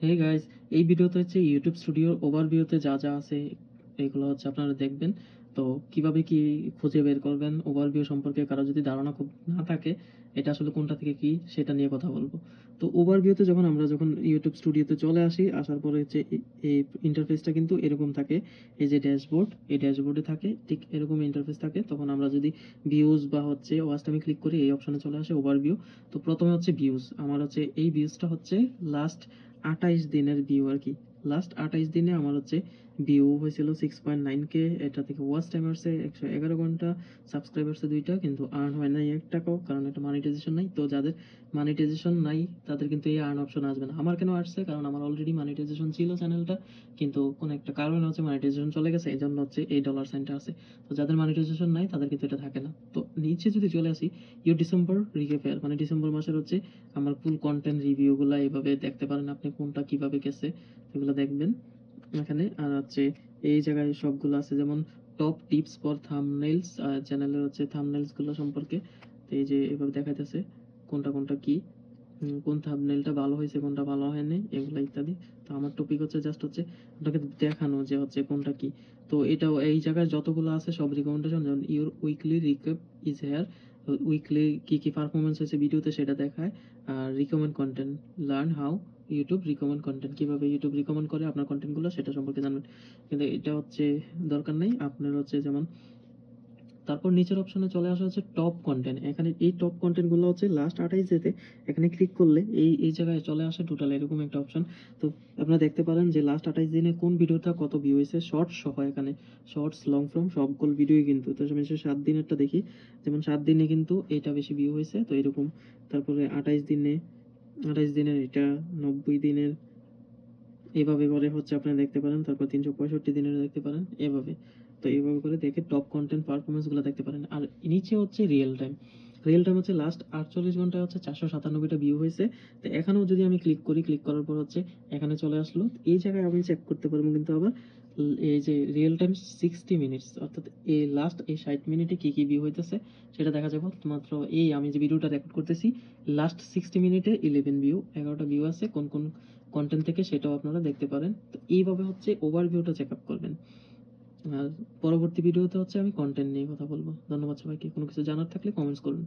Hey guys, এই ভিডিওতে হচ্ছে ইউটিউব স্টুডিওর ওভারভিউতে যা যা আছে এগুলো হচ্ছে আপনারা দেখবেন। তো কিভাবে কি খুঁজে বের করবেন ওভারভিউ সম্পর্কে কারো যদি ধারণা খুব না থাকে এটা আসলে কোনটা থেকে কি সেটা নিয়ে কথা বলবো। তো ওভারভিউতে যখন ইউটিউব স্টুডিওতে চলে আসি, আসার পরে হচ্ছে এই ইন্টারফেসটা কিন্তু এরকম থাকে। এই যে ড্যাশবোর্ড, এই ড্যাশবোর্ডে থাকে ঠিক এরকম ইন্টারফেস থাকে। তখন আমরা যদি ভিউজ বা হচ্ছে ওয়াচ টাইমে ক্লিক করি এই অপশনে চলে আসে ওভারভিউ। তো প্রথমে হচ্ছে ভিউজ, আমার হচ্ছে এই ভিউজটা হচ্ছে লাস্ট 28 দিনের ভিউ আর কি। লাস্ট 28 দিনে আমার হচ্ছে ভিউ হয়েছিল 6.9K। এটা থেকে ওয়াচ টাইম আসছে 111 ঘন্টা, সাবস্ক্রাইব আসছে 2টা, কিন্তু আর্ন হয় নাই 1 টাকাও, কারণ এটা মনিটাইজেশন নাই। তো যাদের মনিটাইজেশন নাই তাদের কিন্তু এই আর্ন অপশন আসবে না। আমার কেন আসছে? কারণ আমার অলরেডি মনিটাইজেশন ছিল চ্যানেলটা, কিন্তু কোনো একটা কারণে হচ্ছে মনিটাইজেশন চলে গেছে, এই জন্য হচ্ছে এই ডলার সাইনটা আছে। তো যাদের মনিটাইজেশন নাই তাদের কিন্তু এটা থাকে না। তো নিচে যদি চলে আসি, ডিসেম্বর রিকেপের মানে ডিসেম্বর মাসের হচ্ছে আমার ফুল কন্টেন্ট রিভিউগুলো এইভাবে দেখতে পারেন, আপনি কোনটা কিভাবে গেছে এগুলো দেখবেন এখানে। আর হচ্ছে এই জায়গায় সবগুলো আছে, যেমন টপ টিপস ফর থাম্বনেইলস, চ্যানেলের হচ্ছে থাম্বনেইলস গুলো সম্পর্কে। তো এই যে এভাবে দেখাইতেছে কোনটা কোনটা কি, কোন থাম্বনেইলটা ভালো হয়েছে কোনটা ভালো হয়নি এগুলো ইত্যাদি। তো আমার টপিক হচ্ছে জাস্ট হচ্ছে আপনাকে দেখানো যে হচ্ছে কোনটা কি। তো এটাও এই জায়গায় যতগুলো আছে সব রিকমেন্ডেশন, যেমন your weekly recap is here. Weekly কি কি পারফরমেন্স হয়েছে ভিডিওতে সেটা দেখায়। আর recommend content, learn how YouTube recommend content, কীভাবে ইউটিউব রিকমেন্ড করে আপনার কন্টেন্টগুলো সেটা সম্পর্কে জানবেন। কিন্তু এটা হচ্ছে দরকার নেই আপনার হচ্ছে যেমন। তারপর নিচের অপশনে চলে আসা হচ্ছে টপ কন্টেন্ট। এখানে এই টপ কন্টেন্টগুলো হচ্ছে লাস্ট 28 যেতে এখানে ক্লিক করলে এই জায়গায় চলে আসে টোটাল এরকম একটা অপশন। তো আপনারা দেখতে পারেন যে লাস্ট 28 দিনে কোন ভিডিওটা কত ভিউ হয়েছে, শর্টস সহ এখানে শর্টস লং ফর্ম সবগুলো ভিডিওই কিন্তু। তো আমি 7 দিনেরটা দেখি, যেমন 7 দিনে কিন্তু এটা বেশি ভিউ হয়েছে, তো এরকম। তারপরে 28 দিনের এটা, 90 দিনের, এভাবে করে হচ্ছে আপনারা দেখতে পারেন। তারপর 365 দিনের দেখতে পারেন এভাবে। তো এইভাবে করে দেখে টপ কন্টেন্ট পারফরমেন্সগুলো দেখতে পারেন। আর নিচে হচ্ছে রিয়েল টাইম। রিয়েল টাইম হচ্ছে লাস্ট 48 ঘন্টায় হচ্ছে 497টা ভিউ হয়েছে। তো এখানেও যদি আমি ক্লিক করি, ক্লিক করার পর হচ্ছে এখানে চলে আসলো। এই জায়গায় আমি চেক করতে পারবো কিন্তু আবার এই যে রিয়েল টাইম 60 মিনিটস, অর্থাৎ এই লাস্ট এই 60 মিনিটে কি কি ভিউ হইতেছে সেটা দেখা যাবে। মাত্র এই আমি যে ভিডিওটা রেকর্ড করতেছি লাস্ট 60 মিনিটে 11 ভিউ, 11টা ভিউ আছে কোন কোন কন্টেন্ট থেকে সেটাও আপনারা দেখতে পারেন। তো এইভাবে হচ্ছে ওভারভিউটা চেক আপ করবেন। আর পরবর্তী ভিডিওতে হচ্ছে আমি কন্টেন্ট নিয়ে কথা বলবো। ধন্যবাদ সবাইকে। কোনো কিছু জানার থাকলে কমেন্টস করুন।